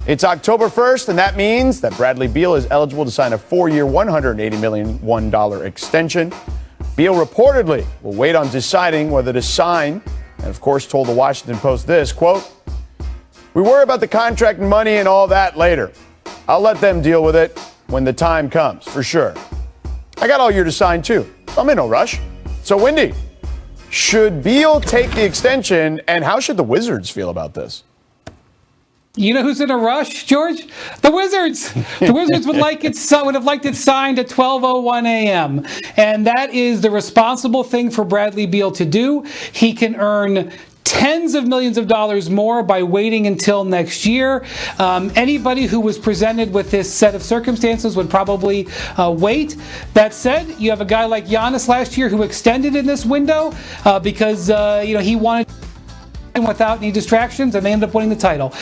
It's October 1st, and that means that Bradley Beal is eligible to sign a 4-year, $180 million extension. Beal reportedly will wait on deciding whether to sign, and of course told the Washington Post this, quote, "We worry about the contract and money and all that later. I'll let them deal with it when the time comes, for sure. I got all year to sign, too. I'm in no rush." So, Wendy, should Beal take the extension, and how should the Wizards feel about this? You know who's in a rush, George? The Wizards. The Wizards would have liked it signed at 12:01 a.m. And that is the responsible thing for Bradley Beal to do. He can earn tens of millions of dollars more by waiting until next year. Anybody who was presented with this set of circumstances would probably wait. That said, you have a guy like Giannis last year who extended in this window because he wanted without any distractions, and they ended up winning the title.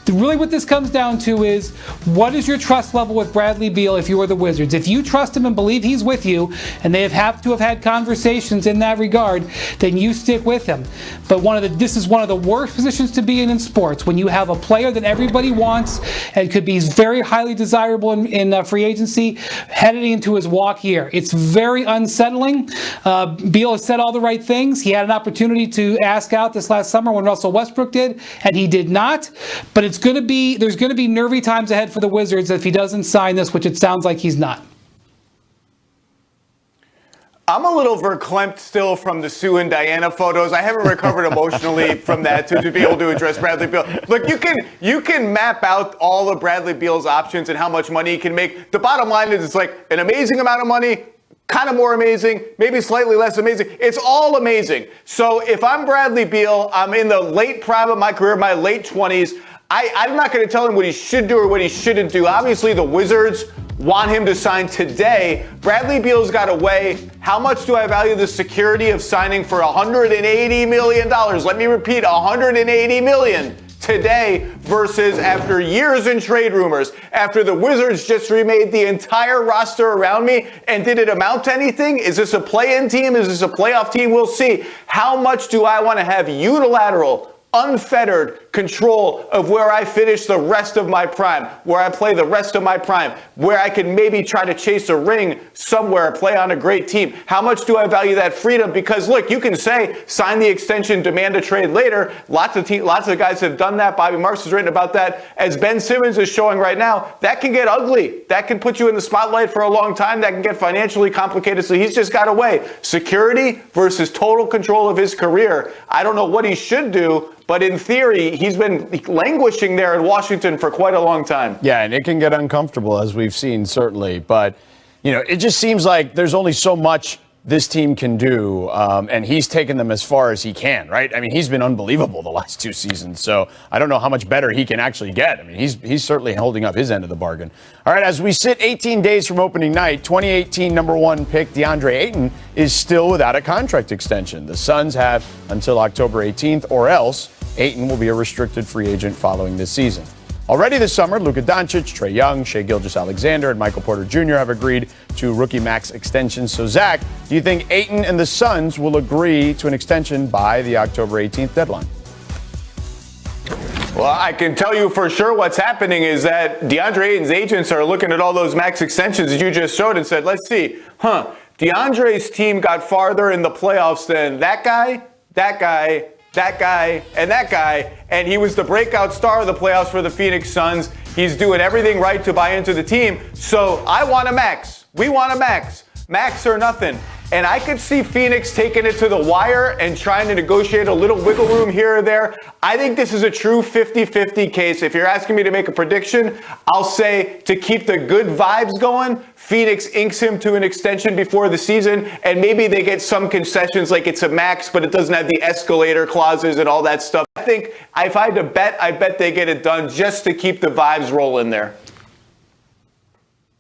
Really what this comes down to is, what is your trust level with Bradley Beal if you are the Wizards? If you trust him and believe he's with you, and they have to have had conversations in that regard, then you stick with him. But this is one of the worst positions to be in sports, when you have a player that everybody wants and could be very highly desirable in free agency heading into his walk year. It's very unsettling. Beal has said all the right things. He had an opportunity to ask out this last summer when Russell Westbrook did, and he did not. But there's going to be nervy times ahead for the Wizards if he doesn't sign this, which it sounds like he's not. I'm a little verklempt still from the Sue and Diana photos. I haven't recovered emotionally from that to be able to address Bradley Beal. Look, you can map out all of Bradley Beal's options and how much money he can make. The bottom line is it's like an amazing amount of money, kind of more amazing, maybe slightly less amazing. It's all amazing. So if I'm Bradley Beal, I'm in the late prime of my career, my late 20s. I'm not going to tell him what he should do or what he shouldn't do. Obviously, the Wizards want him to sign today. Bradley Beal's got to weigh, how much do I value the security of signing for $180 million? Let me repeat, $180 million today versus after years in trade rumors, after the Wizards just remade the entire roster around me, and did it amount to anything? Is this a play-in team? Is this a playoff team? We'll see. How much do I want to have unilateral, unfettered control of where I finish the rest of my prime, where I play the rest of my prime, where I can maybe try to chase a ring somewhere, play on a great team? How much do I value that freedom? Because look, you can say, sign the extension, demand a trade later. Lots of guys have done that. Bobby Marks has written about that. As Ben Simmons is showing right now, that can get ugly. That can put you in the spotlight for a long time. That can get financially complicated. So he's just got to weigh security versus total control of his career. I don't know what he should do, but in theory, he's been languishing there in Washington for quite a long time. Yeah, and it can get uncomfortable, as we've seen, certainly. But, it just seems like there's only so much this team can do, and he's taken them as far as he can, right? I mean, he's been unbelievable the last 2 seasons, so I don't know how much better he can actually get. I mean, he's certainly holding up his end of the bargain. All right, as we sit 18 days from opening night, 2018 number 1 pick DeAndre Ayton is still without a contract extension. The Suns have until October 18th, or else Ayton will be a restricted free agent following this season. Already this summer, Luka Doncic, Trae Young, Shai Gilgeous-Alexander, and Michael Porter Jr. have agreed to rookie max extensions. So, Zach, do you think Ayton and the Suns will agree to an extension by the October 18th deadline? Well, I can tell you for sure what's happening is that DeAndre Ayton's agents are looking at all those max extensions that you just showed and said, let's see, DeAndre's team got farther in the playoffs than that guy, that guy, that guy, and that guy, and he was the breakout star of the playoffs for the Phoenix Suns. He's doing everything right to buy into the team. So I want a max. We want a max. Max or nothing. And I could see Phoenix taking it to the wire and trying to negotiate a little wiggle room here or there. I think this is a true 50-50 case. If you're asking me to make a prediction, I'll say to keep the good vibes going, Phoenix inks him to an extension before the season, and maybe they get some concessions like it's a max, but it doesn't have the escalator clauses and all that stuff. I think if I had to bet, I bet they get it done just to keep the vibes rolling there.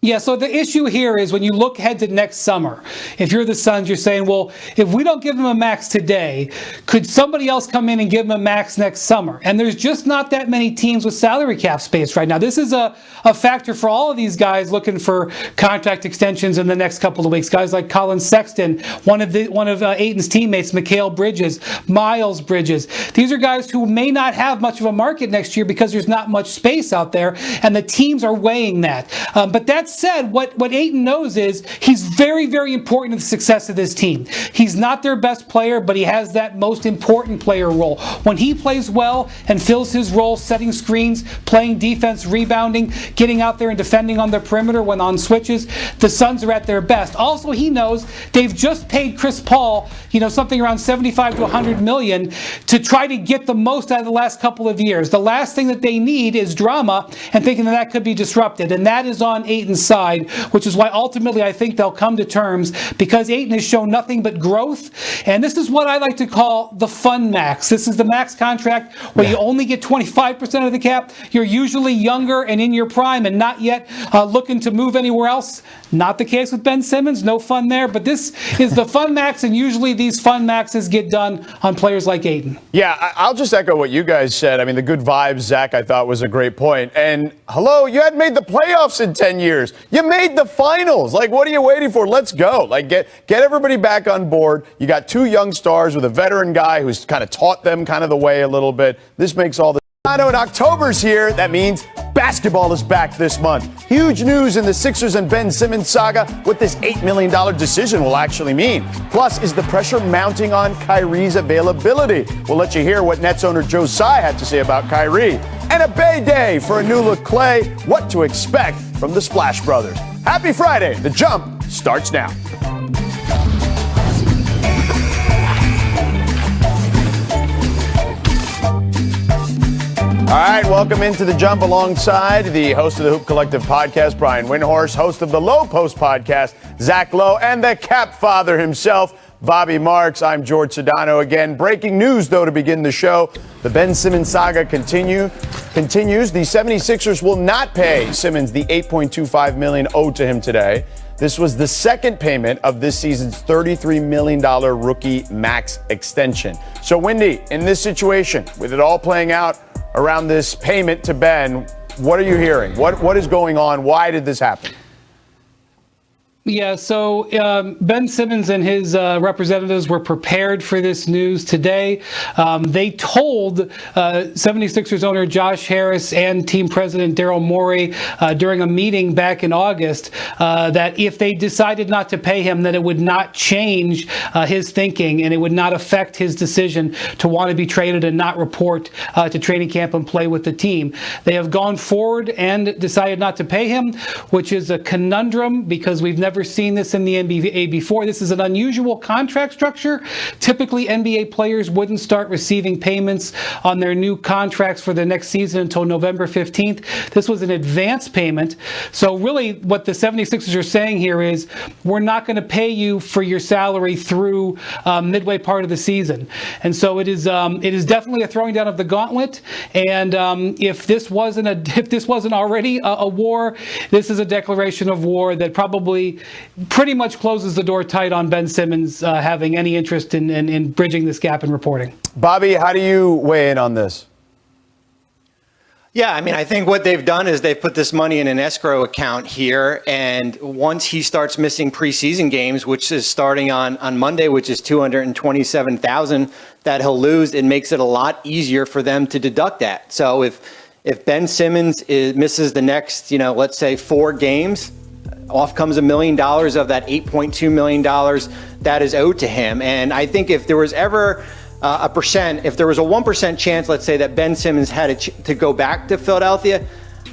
Yeah, so the issue here is when you look ahead to next summer, if you're the Suns, you're saying, well, if we don't give him a max today, could somebody else come in and give him a max next summer? And there's just not that many teams with salary cap space right now. This is a factor for all of these guys looking for contract extensions in the next couple of weeks. Guys like Colin Sexton, one of Ayton's teammates, Mikal Bridges, Miles Bridges. These are guys who may not have much of a market next year because there's not much space out there, and the teams are weighing that. But that said, what Ayton knows is he's very, very important to the success of this team. He's not their best player, but he has that most important player role. When he plays well and fills his role, setting screens, playing defense, rebounding, getting out there and defending on the perimeter when on switches, the Suns are at their best. Also, he knows they've just paid Chris Paul, something around 75 to 100 million to try to get the most out of the last couple of years. The last thing that they need is drama and thinking that could be disrupted, and that is on Ayton's side, which is why ultimately I think they'll come to terms because Ayton has shown nothing but growth. And this is what I like to call the fun max. This is the max contract where you only get 25% of the cap. You're usually younger and in your prime and not yet looking to move anywhere else. Not the case with Ben Simmons. No fun there. But this is the fun max, and usually these fun maxes get done on players like Ayton. Yeah, I'll just echo what you guys said. I mean, the good vibes, Zach, I thought was a great point. And hello, you hadn't made the playoffs in 10 years. You made the finals. Like, what are you waiting for? Let's go. Like, get everybody back on board. You got two young stars with a veteran guy who's kind of taught them kind of the way a little bit. This makes all the... I know, and October's here. That means basketball is back this month. Huge news in the Sixers and Ben Simmons saga, what this $8 million decision will actually mean. Plus, is the pressure mounting on Kyrie's availability? We'll let you hear what Nets owner Joe Tsai had to say about Kyrie. And a Bay Day for a new look Clay, what to expect from the Splash Brothers. Happy Friday. The Jump starts now. All right, welcome into The Jump alongside the host of the Hoop Collective podcast, Brian Windhorst, host of the Low Post podcast, Zach Lowe, and the Cap Father himself, Bobby Marks. I'm George Sedano again. Breaking news, though, to begin the show. The Ben Simmons saga continues. The 76ers will not pay Simmons the $8.25 million owed to him today. This was the second payment of this season's $33 million rookie max extension. So, Wendy, in this situation, with it all playing out around this payment to Ben, what are you hearing? What is going on? Why did this happen? Yeah, so Ben Simmons and his representatives were prepared for this news today. They told 76ers owner Josh Harris and team president Daryl Morey during a meeting back in August that if they decided not to pay him, that it would not change his thinking and it would not affect his decision to want to be traded and not report to training camp and play with the team. They have gone forward and decided not to pay him, which is a conundrum because we've never seen this in the NBA before. This is an unusual contract structure. Typically, NBA players wouldn't start receiving payments on their new contracts for the next season until November 15th. This was an advance payment. So really what the 76ers are saying here is we're not going to pay you for your salary through midway part of the season. And so it is definitely a throwing down of the gauntlet. And if this wasn't already a war, this is a declaration of war that probably pretty much closes the door tight on Ben Simmons having any interest in bridging this gap in reporting. Bobby, how do you weigh in on this? Yeah, I mean, I think what they've done is they've put this money in an escrow account here. And once he starts missing preseason games, which is starting on Monday, which is $227,000 that he'll lose, it makes it a lot easier for them to deduct that. So if Ben Simmons misses the next, let's say 4 games, off comes $1 million of that $8.2 million that is owed to him. And I think if there was ever if there was a 1% chance, let's say, that Ben Simmons had to go back to Philadelphia,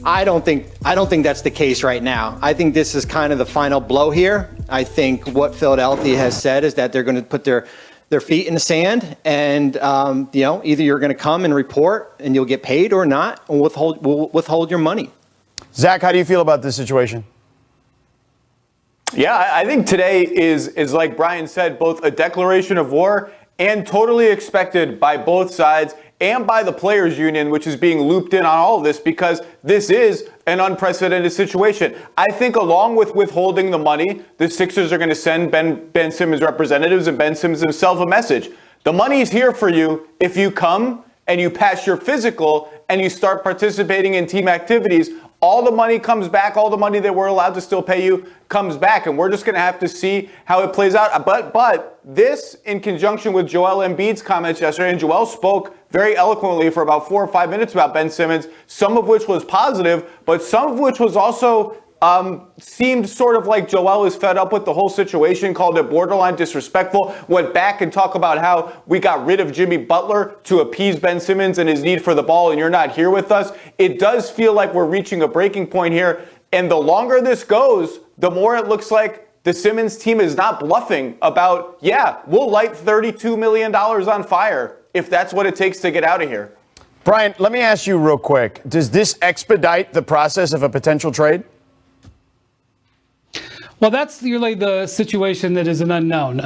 I don't think that's the case right now. I think this is kind of the final blow here. I think what Philadelphia has said is that they're going to put their feet in the sand, and either you're going to come and report and you'll get paid or not, and we'll withhold your money. Zach, how do you feel about this situation? Yeah, I think today is like Brian said, both a declaration of war and totally expected by both sides. and by the players union, which is being looped in on all of this because this is an unprecedented situation. I think along with withholding the money, the Sixers are going to send Ben Simmons representatives and Ben Simmons himself a message. The money is here for you if you come and you pass your physical and you start participating in team activities. All the money comes back. All the money that we're allowed to still pay you comes back. And we're just going to have to see how it plays out. But this, in conjunction with Joel Embiid's comments yesterday, and Joel spoke very eloquently for about 4 or 5 minutes about Ben Simmons, some of which was positive, but some of which was also seemed sort of like Joel is fed up with the whole situation, called it borderline disrespectful, went back and talked about how we got rid of Jimmy Butler to appease Ben Simmons and his need for the ball, and you're not here with us. It does feel like we're reaching a breaking point here, and the longer this goes, the more it looks like the Simmons team is not bluffing about, yeah, we'll light $32 million on fire if that's what it takes to get out of here. Brian, let me ask you real quick. Does this expedite the process of a potential trade? Well, that's really the situation that is an unknown.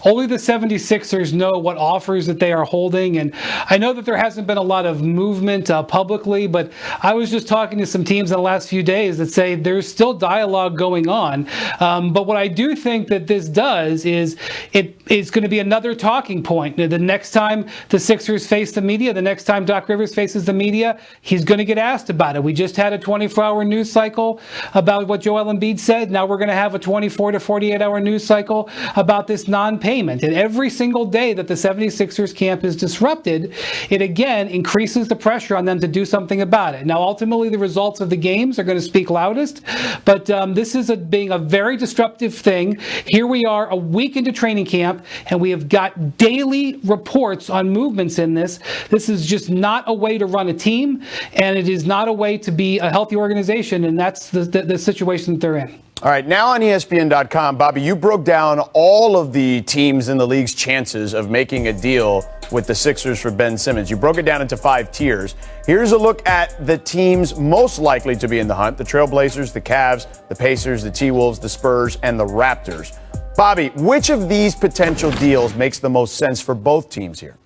Only the 76ers know what offers that they are holding. And I know that there hasn't been a lot of movement publicly, but I was just talking to some teams in the last few days that say there's still dialogue going on. But what I do think that this does is it is going to be another talking point. The next time the Sixers face the media, the next time Doc Rivers faces the media, he's going to get asked about it. We just had a 24-hour news cycle about what Joel Embiid said. Now we're going to have a 24 to 48-hour news cycle about this non-payment. And every single day that the 76ers camp is disrupted, it again increases the pressure on them to do something about it. Now, ultimately, the results of the games are going to speak loudest, but this is being a very disruptive thing. Here we are a week into training camp, and we have got daily reports on movements in this. This is just not a way to run a team, and it is not a way to be a healthy organization, and that's the situation that they're in. All right, now on ESPN.com, Bobby, you broke down all of the teams in the league's chances of making a deal with the Sixers for Ben Simmons. You broke it down into 5 tiers. Here's a look at the teams most likely to be in the hunt: the Trailblazers, the Cavs, the Pacers, the T-Wolves, the Spurs, and the Raptors. Bobby, which of these potential deals makes the most sense for both teams here?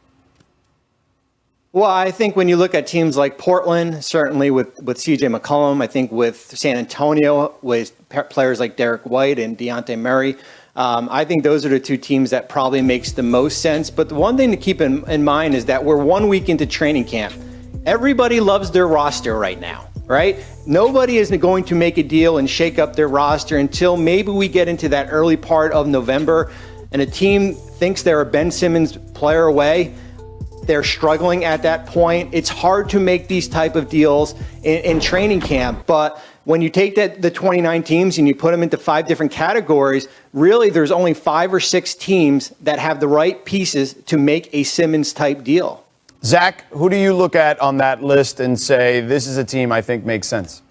Well, I think when you look at teams like Portland, certainly with CJ McCollum, I think with San Antonio, with players like Derek White and Dejounte Murray, I think those are the 2 teams that probably makes the most sense. But the one thing to keep in mind is that we're 1 week into training camp. Everybody loves their roster right now, right? Nobody is going to make a deal and shake up their roster until maybe we get into that early part of November and a team thinks they're a Ben Simmons player away. They're struggling at that point. It's hard to make these type of deals in training camp. But when you take the 29 teams and you put them into 5 different categories, really there's only 5 or 6 teams that have the right pieces to make a Simmons type deal. Zach, who do you look at on that list and say, this is a team I think makes sense?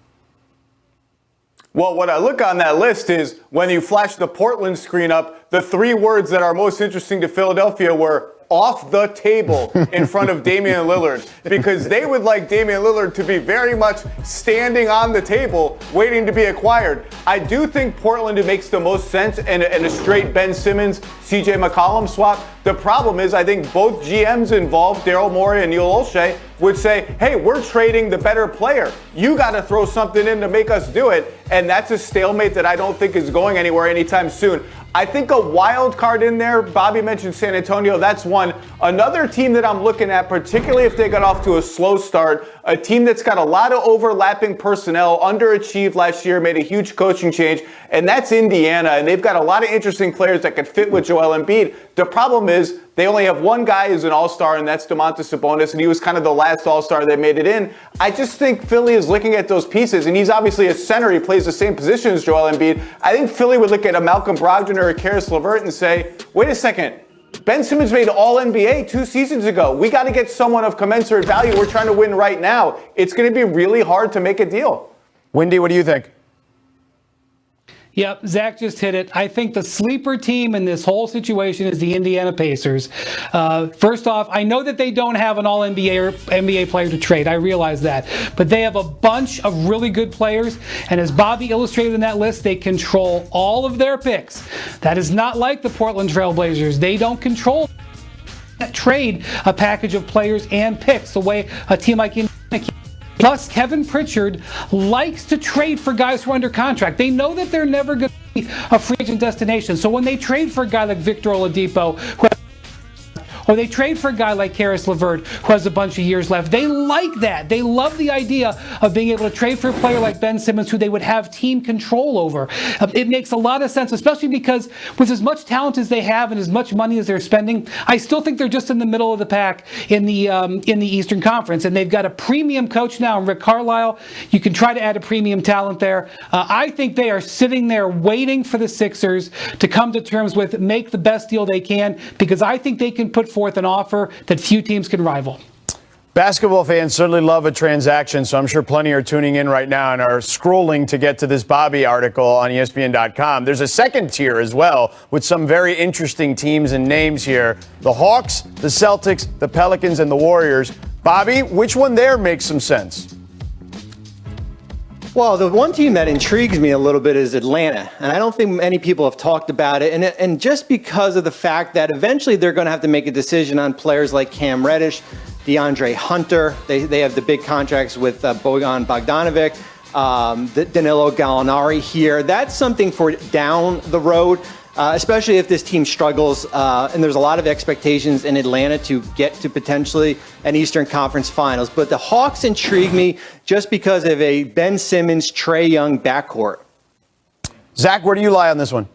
Well, what I look on that list is when you flash the Portland screen up, the 3 words that are most interesting to Philadelphia were off the table in front of Damian Lillard, because they would like Damian Lillard to be very much standing on the table waiting to be acquired. I do think Portland makes the most sense and a straight Ben Simmons, CJ McCollum swap. The problem is I think both GMs involved, Daryl Morey and Neil Olshey, would say, hey, we're trading the better player. You got to throw something in to make us do it. And that's a stalemate that I don't think is going anywhere anytime soon. I think a wild card in there, Bobby mentioned San Antonio, that's one. Another team that I'm looking at, particularly if they got off to a slow start, a team that's got a lot of overlapping personnel, underachieved last year, made a huge coaching change, and that's Indiana. And they've got a lot of interesting players that could fit with Joel Embiid. The problem is they only have one guy who's an all-star, and that's Domantas Sabonis, and he was kind of the last all-star that made it in. I just think Philly is looking at those pieces, and he's obviously a center. He plays the same position as Joel Embiid. I think Philly would look at a Malcolm Brogdon or a Karis LeVert and say, wait a second, Ben Simmons made All-NBA 2 seasons ago. We got to get someone of commensurate value. We're trying to win right now. It's going to be really hard to make a deal. Wendy, what do you think? Yep, Zach just hit it. I think the sleeper team in this whole situation is the Indiana Pacers. First off, I know that they don't have an All-NBA player to trade. I realize that. But they have a bunch of really good players. And as Bobby illustrated in that list, they control all of their picks. That is not like the Portland Trailblazers. They don't control trade a package of players and picks the way a team like Indiana can. Plus, Kevin Pritchard likes to trade for guys who are under contract. They know that they're never going to be a free agent destination. So when they trade for a guy like Victor Oladipo, or they trade for a guy like Karis LeVert, who has a bunch of years left, they like that. They love the idea of being able to trade for a player like Ben Simmons, who they would have team control over. It makes a lot of sense, especially because with as much talent as they have and as much money as they're spending, I still think they're just in the middle of the pack in the Eastern Conference. And they've got a premium coach now in Rick Carlisle. You can try to add a premium talent there. I think they are sitting there waiting for the Sixers to come to terms with, make the best deal they can, because I think they can put forth an offer that few teams can rival. Basketball fans certainly love a transaction, so I'm sure plenty are tuning in right now and are scrolling to get to this Bobby article on ESPN.com. There's a second tier as well with some very interesting teams and names here. The Hawks, the Celtics, the Pelicans, and the Warriors. Bobby, which one there makes some sense? Well, the one team that intrigues me a little bit is Atlanta, and I don't think many people have talked about it, and just because of the fact that eventually they're going to have to make a decision on players like Cam Reddish, DeAndre Hunter. They have the big contracts with Bojan Bogdanovic, Danilo Gallinari here. That's something for down the road. Especially if this team struggles, and there's a lot of expectations in Atlanta to get to potentially an Eastern Conference Finals. But the Hawks intrigue me just because of a Ben Simmons, Trae Young backcourt. Zach, where do you lie on this one?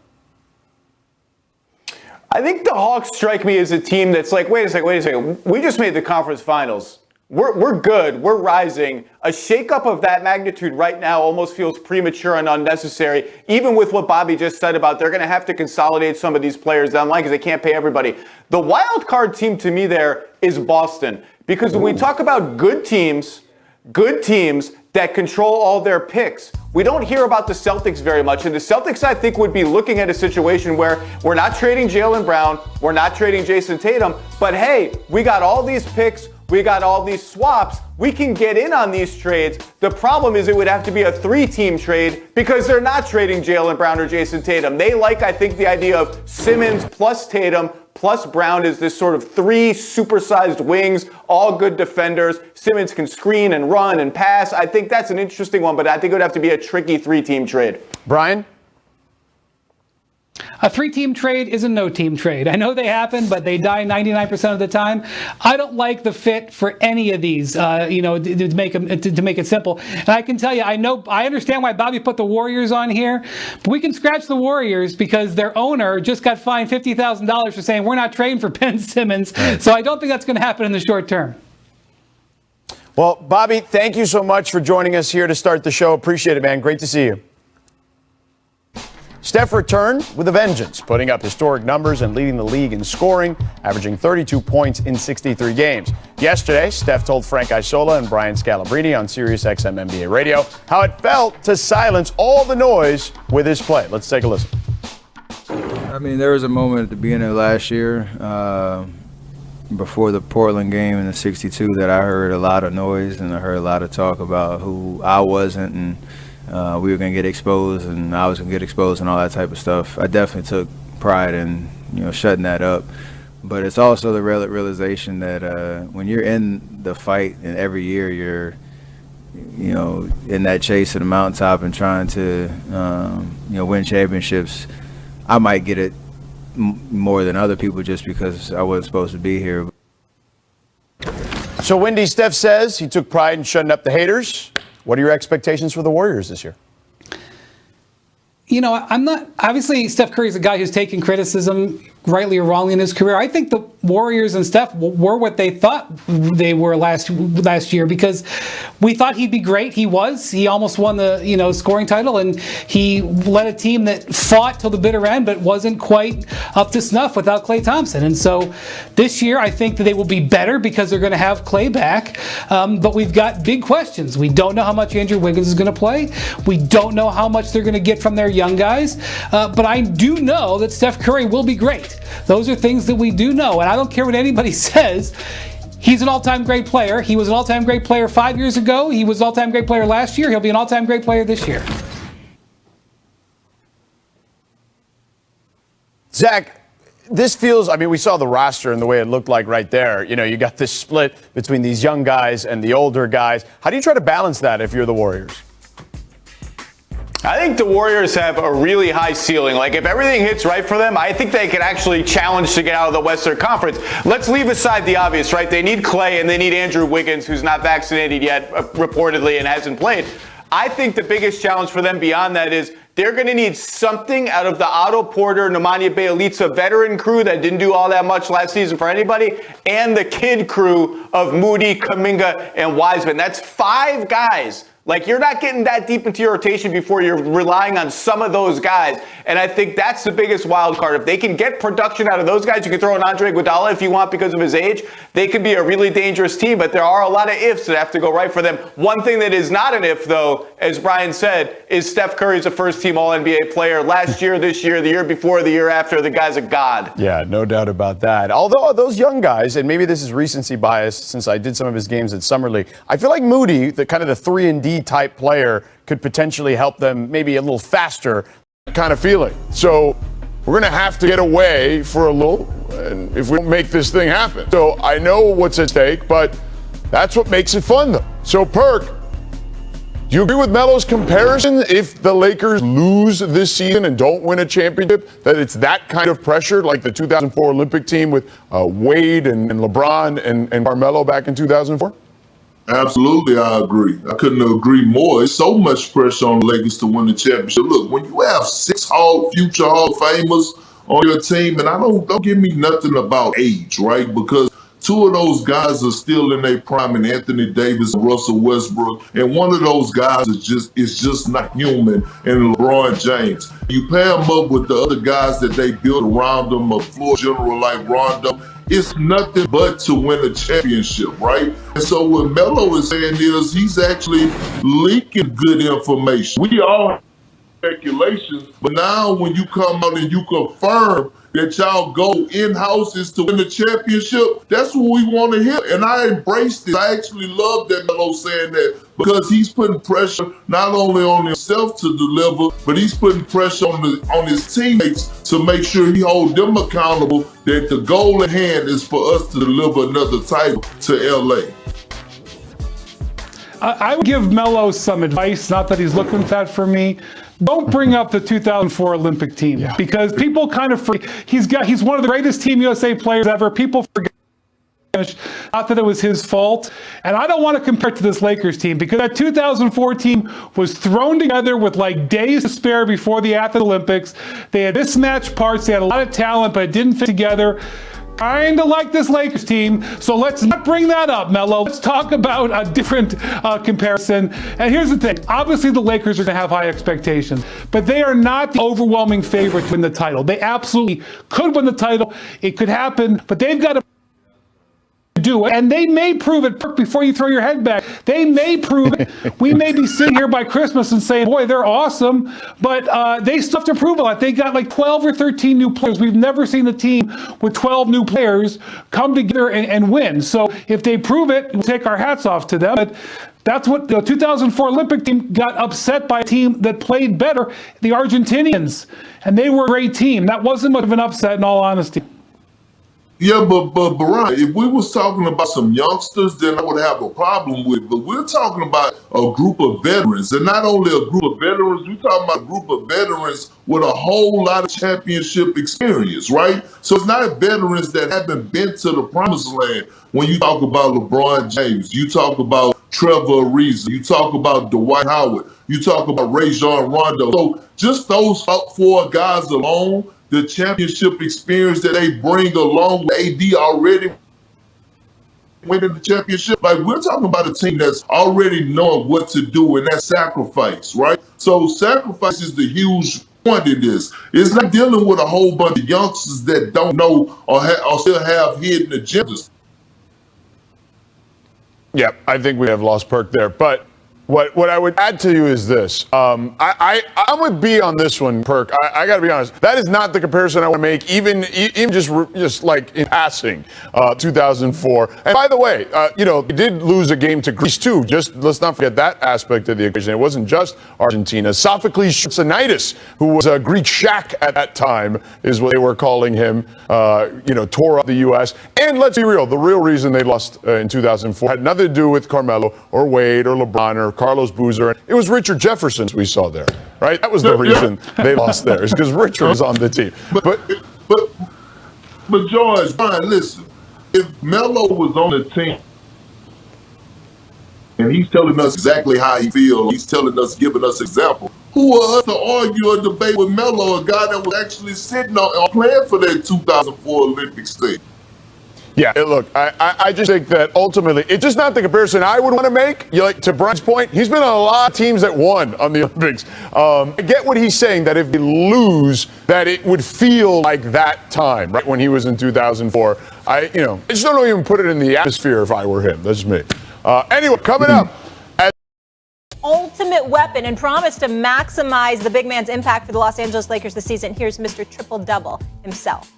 I think the Hawks strike me as a team that's like, wait a second. We just made the conference finals. We're good. We're rising. A shakeup of that magnitude right now almost feels premature and unnecessary, even with what Bobby just said about they're going to have to consolidate some of these players down the line because they can't pay everybody. The wild card team to me there is Boston, because when we talk about good teams that control all their picks, we don't hear about the Celtics very much. And the Celtics, I think, would be looking at a situation where we're not trading Jaylen Brown, we're not trading Jason Tatum, but hey, we got all these picks, we got all these swaps, we can get in on these trades. The problem is it would have to be a 3-team trade because they're not trading Jaylen Brown or Jason Tatum. They like, I think, the idea of Simmons plus Tatum plus Brown is this sort of 3 supersized wings, all good defenders. Simmons can screen and run and pass. I think that's an interesting one, but I think it would have to be a tricky 3-team trade. Brian? A 3-team trade is a no-team trade. I know they happen, but they die 99% of the time. I don't like the fit for any of these, to make it simple. And I can tell you, I understand why Bobby put the Warriors on here, but we can scratch the Warriors because their owner just got fined $50,000 for saying we're not trading for Ben Simmons. Right. So I don't think that's going to happen in the short term. Well, Bobby, thank you so much for joining us here to start the show. Appreciate it, man. Great to see you. Steph returned with a vengeance, putting up historic numbers and leading the league in scoring, averaging 32 points in 63 games. Yesterday, Steph told Frank Isola and Brian Scalabrine on SiriusXM NBA Radio how it felt to silence all the noise with his play. Let's take a listen. I mean, there was a moment at the beginning of last year, before the Portland game in the 62, that I heard a lot of noise and I heard a lot of talk about who I wasn't and we were going to get exposed and I was going to get exposed and all that type of stuff. I definitely took pride in, shutting that up. But it's also the realization that when you're in the fight and every year you're, in that chase to the mountaintop and trying to, win championships, I might get it more than other people just because I wasn't supposed to be here. So, Wendy, Steph says he took pride in shutting up the haters. What are your expectations for the Warriors this year? I'm not, obviously Steph Curry's a guy who's taken criticism, rightly or wrongly, in his career. I think the Warriors and Steph were what they thought they were last year because we thought he'd be great. He was. He almost won the scoring title, and he led a team that fought till the bitter end but wasn't quite up to snuff without Klay Thompson. And so this year I think that they will be better because they're going to have Klay back. But we've got big questions. We don't know how much Andrew Wiggins is going to play. We don't know how much they're going to get from their young guys. But I do know that Steph Curry will be great. Those are things that we do know. And I don't care what anybody says. He's an all-time great player. He was an all-time great player 5 years ago. He was an all-time great player last year. He'll be an all-time great player this year. Zach, this feels, I mean, we saw the roster and the way it looked like right there. You know, you got this split between these young guys and the older guys. How do you try to balance that if you're the Warriors? I think the Warriors have a really high ceiling. Like, if everything hits right for them, I think they could actually challenge to get out of the Western Conference. Let's leave aside the obvious, right? They need Clay and they need Andrew Wiggins, who's not vaccinated yet, reportedly, and hasn't played. I think the biggest challenge for them beyond that is they're going to need something out of the Otto Porter, Nemanja Bjelica veteran crew that didn't do all that much last season for anybody, and the kid crew of Moody, Kuminga, and Wiseman. That's 5 guys. Like, you're not getting that deep into your rotation before you're relying on some of those guys. And I think that's the biggest wild card. If they can get production out of those guys, you can throw in Andre Iguodala if you want because of his age. They could be a really dangerous team, but there are a lot of ifs that have to go right for them. One thing that is not an if, though, as Brian said, is Steph Curry's a first-team All-NBA player. Last year, this year, the year before, the year after, the guy's a god. Yeah, no doubt about that. Although those young guys, and maybe this is recency bias since I did some of his games at Summer League, I feel like Moody, the kind of the 3-and-D type player, could potentially help them maybe a little faster. Kind of feeling. So we're going to have to get away for a little, and if we don't make this thing happen. So I know what's at stake, but that's what makes it fun, though. So, Perk, do you agree with Melo's comparison? If the Lakers lose this season and don't win a championship, that it's that kind of pressure, like the 2004 Olympic team with Wade and LeBron and Carmelo back in 2004? Absolutely, I agree. I couldn't agree more. It's so much pressure on the Lakers to win the championship. Look, when you have 6 future Hall of Famers on your team, and don't give me nothing about age, right? Because 2 of those guys are still in their prime, and Anthony Davis and Russell Westbrook, and one of those guys is just not human, and LeBron James. You pair them up with the other guys that they built around them, a floor general like Rondo. It's nothing but to win a championship, right? And so what Melo is saying is he's actually leaking good information. We all have speculations, but now when you come out and you confirm that y'all go in-house is to win the championship, that's what we want to hear. And I embraced it. I actually love that Melo saying that because he's putting pressure not only on himself to deliver, but he's putting pressure on his teammates to make sure he holds them accountable that the goal at hand is for us to deliver another title to LA. I would give Melo some advice, not that he's looking for that for me. Don't bring up the 2004 Olympic team because people kind of forget. He's one of the greatest Team USA players ever. People forget. Not that it was his fault. And I don't want to compare it to this Lakers team because that 2004 team was thrown together with like days to spare before the Athens Olympics. They had mismatched parts. They had a lot of talent, but it didn't fit together. Kind of like this Lakers team, so let's not bring that up, Melo. Let's talk about a different comparison. And here's the thing. Obviously, the Lakers are going to have high expectations, but they are not the overwhelming favorite to win the title. They absolutely could win the title. It could happen, but they've got to do it, and they may prove it. Before you throw your head back, they may prove it. We may be sitting here by Christmas and saying, boy, they're awesome, but they still have to prove it. They got like 12 or 13 new players. We've never seen a team with 12 new players come together and win. So if they prove it, we'll take our hats off to them. But that's what the 2004 Olympic team got upset by a team that played better, the Argentinians, and they were a great team. That wasn't much of an upset, in all honesty. Yeah, but Brian, if we was talking about some youngsters, then I would have a problem with it. But we're talking about a group of veterans, and not only a group of veterans, we're talking about a group of veterans with a whole lot of championship experience, right? So it's not veterans that haven't been to the promised land. When you talk about LeBron James, you talk about Trevor Ariza, you talk about Dwight Howard, you talk about Rajon Rondo. So just those 4 guys alone, the championship experience that they bring along with AD already winning the championship. Like, we're talking about a team that's already knowing what to do, and that's sacrifice, right? So sacrifice is the huge point in this. It's not dealing with a whole bunch of youngsters that don't know or still have hidden agendas. Yeah, I think we have lost Perk there. But What I would add to you is this. I'm with B on this one, Perk. I got to be honest. That is not the comparison I want to make, even just like in passing, 2004. And by the way, they did lose a game to Greece too. Just let's not forget that aspect of the equation. It wasn't just Argentina. Sophocles Schwarzenidis, who was a Greek Shaq at that time, is what they were calling him. Tore up the U.S. And let's be real. The real reason they lost in 2004 had nothing to do with Carmelo or Wade or LeBron or Carlos Boozer. It was Richard Jefferson we saw there, right? That was the reason they lost there, is because Richard was on the team. But George, Brian, listen. If Melo was on the team and he's telling us exactly how he feels, he's telling us, giving us example, who are us to argue or debate with Melo, a guy that was actually sitting on playing for that 2004 Olympics team? Yeah, look, I just think that ultimately it's just not the comparison I would want to make. To Brian's point, he's been on a lot of teams that won on the Olympics. I get what he's saying, that if they lose, that it would feel like that time, right, when he was in 2004. I just don't even put it in the atmosphere if I were him. That's me. Anyway, coming up. Ultimate weapon and promise to maximize the big man's impact for the Los Angeles Lakers this season. Here's Mr. Triple-Double himself.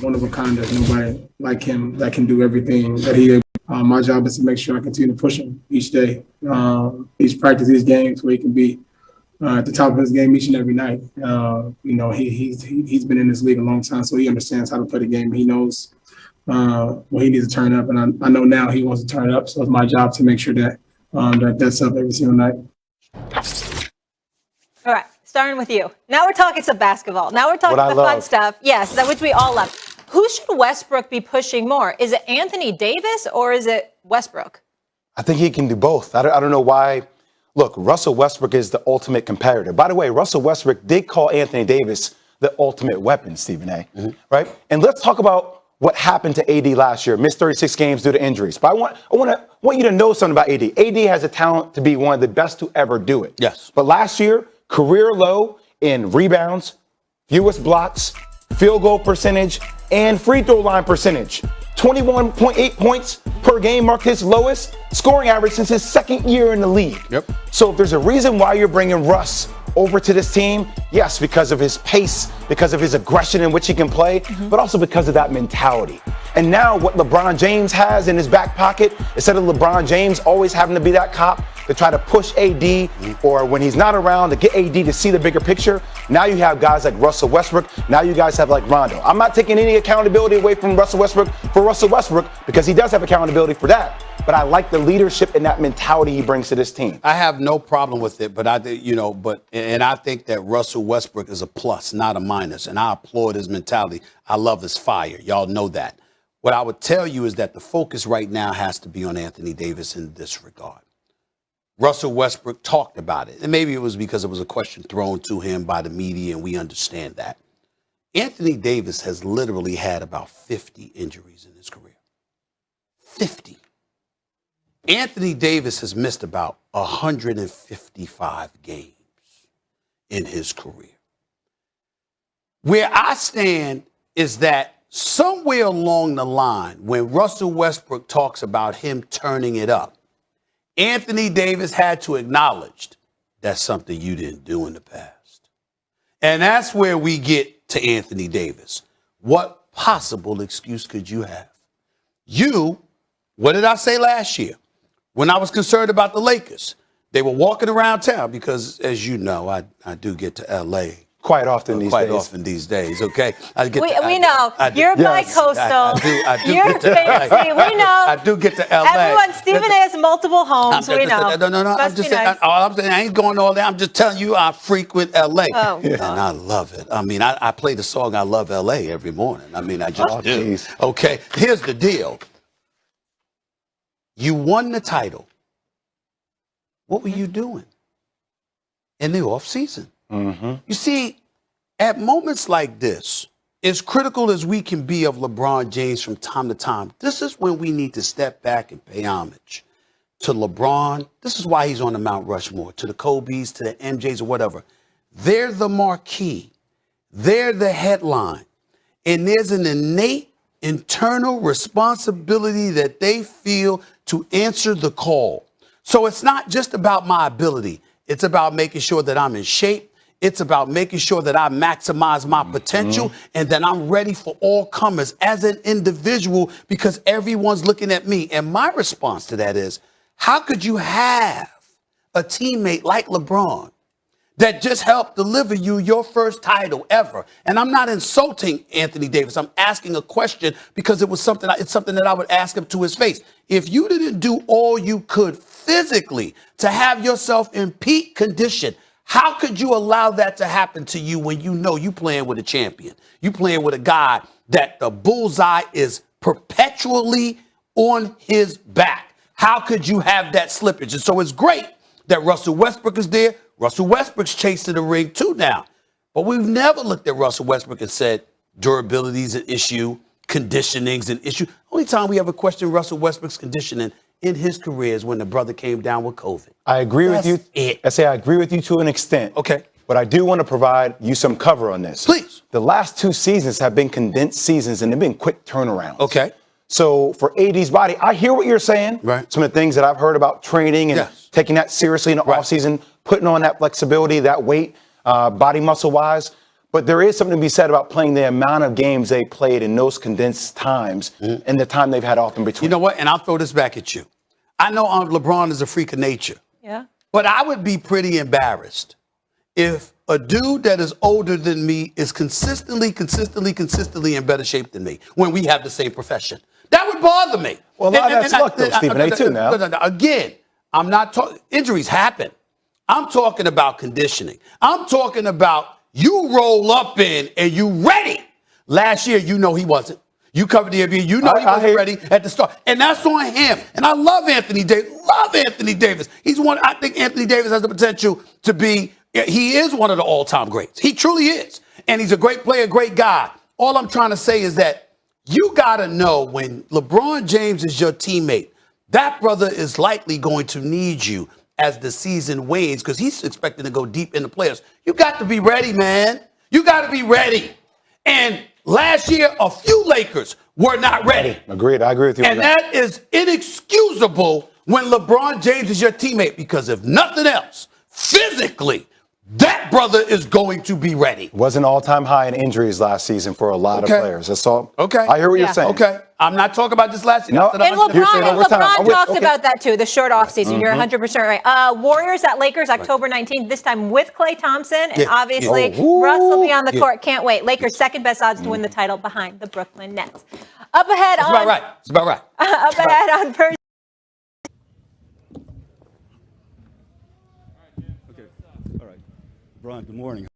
One of a kind. There's nobody like him that can do everything that he is. My job is to make sure I continue to push him each day. He's practiced these games where he can be at the top of his game each and every night. He's been in this league a long time, so he understands how to play the game. He knows when he needs to turn up, and I know now he wants to turn up. So it's my job to make sure that that's up every single night. All right, starting with you. Now we're talking some basketball. Now we're talking the fun stuff. Yes, that which we all love. Who should Westbrook be pushing more? Is it Anthony Davis or is it Westbrook? I think he can do both. I don't know why. Look, Russell Westbrook is the ultimate competitor. By the way, Russell Westbrook did call Anthony Davis the ultimate weapon, Stephen A. Mm-hmm. Right? And let's talk about what happened to AD last year. Missed 36 games due to injuries. But I want you to know something about AD. AD has a talent to be one of the best to ever do it. Yes. But last year, career low in rebounds, fewest blocks, field goal percentage, and free throw line percentage. 21.8 points per game marked his lowest scoring average since his second year in the league. Yep. So if there's a reason why you're bringing Russ over to this team, yes, because of his pace, because of his aggression in which he can play, but also because of that mentality. And now what LeBron James has in his back pocket, instead of LeBron James always having to be that cop to try to push AD, or when he's not around to get AD to see the bigger picture, now you have guys like Russell Westbrook. Now you guys have like Rondo. I'm not taking any accountability away from Russell Westbrook for Russell Westbrook, because he does have accountability for that. But I like the leadership and that mentality he brings to this team. I have no problem with it, but I think that Russell Westbrook is a plus, not a minus. And I applaud his mentality. I love his fire. Y'all know that. What I would tell you is that the focus right now has to be on Anthony Davis in this regard. Russell Westbrook talked about it, and maybe it was because it was a question thrown to him by the media, and we understand that. Anthony Davis has literally had about 50 injuries in his career. 50. Anthony Davis has missed about 155 games in his career. Where I stand is that somewhere along the line, when Russell Westbrook talks about him turning it up, Anthony Davis had to acknowledge that's something you didn't do in the past. And that's where we get to Anthony Davis. What possible excuse could you have? What did I say last year? When I was concerned about the Lakers, they were walking around town because, as you know, I do get to L.A. Quite often these days, okay? We know. You're bi-coastal. You're fancy. We know. I do get to L.A. Everyone, Stephen A. has multiple homes. We know. No. I'm just saying, I ain't going all that. I'm just telling you I frequent L.A. Oh, and I love it. I mean, I play the song I Love L.A. every morning. I mean, I just do. Geez. Okay, here's the deal. You won the title. What were you doing in the off season? Mm-hmm. You see, at moments like this, as critical as we can be of LeBron James from time to time, this is when we need to step back and pay homage to LeBron. This is why he's on the Mount Rushmore, to the Kobe's, to the MJ's, or whatever. They're the marquee. They're the headline. And there's an innate internal responsibility that they feel to answer the call. So it's not just about my ability. It's about making sure that I'm in shape. It's about making sure that I maximize my potential and that I'm ready for all comers as an individual because everyone's looking at me. And my response to that is, how could you have a teammate like LeBron that just helped deliver you your first title ever? And I'm not insulting Anthony Davis. I'm asking a question because it's something that I would ask him to his face. If you didn't do all you could physically to have yourself in peak condition, how could you allow that to happen to you when you know you playing with a champion? You playing with a guy that the bullseye is perpetually on his back. How could you have that slippage? And so it's great that Russell Westbrook is there. Russell Westbrook's chasing the ring too now. But we've never looked at Russell Westbrook and said durability is an issue, conditioning's an issue. Only time we ever question Russell Westbrook's conditioning in his career is when the brother came down with COVID. I agree with you. It. I say I agree with you to an extent. Okay. But I do want to provide you some cover on this. Please. The last 2 seasons have been condensed seasons and they've been quick turnarounds. Okay. So for AD's body, I hear what you're saying. Right. Some of the things that I've heard about training and taking that seriously in the offseason, putting on that flexibility, that weight, body muscle wise. But there is something to be said about playing the amount of games they played in those condensed times and the time they've had off in between. You know what? And I'll throw this back at you. I know LeBron is a freak of nature. Yeah. But I would be pretty embarrassed if a dude that is older than me is consistently in better shape than me when we have the same profession. That would bother me. Well, a lot of that's luck, though, Stephen A. too now. Again, I'm not talking, injuries happen. I'm talking about conditioning. I'm talking about you roll up in and you ready. Last year, you know he wasn't. You covered the NBA. You know he wasn't ready at the start. And that's on him. And I love Anthony Davis. He's one. I think Anthony Davis has the potential to be, he is one of the all-time greats. He truly is. And he's a great player, great guy. All I'm trying to say is that you got to know when LeBron James is your teammate, that brother is likely going to need you as the season wanes because he's expecting to go deep in the playoffs. You got to be ready, man. You got to be ready. And last year, a few Lakers were not ready. Agreed. I agree with you. And that is inexcusable when LeBron James is your teammate because if nothing else, physically, that brother is going to be ready. Wasn't all-time high in injuries last season for a lot of players. That's all. Okay. I hear what you're saying. Okay. I'm not talking about this last year. No. And LeBron talked about that too, the short offseason. You're 100% right. Warriors at Lakers, October 19th, this time with Klay Thompson. And obviously, Russ will be on the court. Can't wait. Lakers' second best odds to win the title behind the Brooklyn Nets. Up ahead That's about right. That's about right. Up ahead on Thursday. All right. Brian, good morning.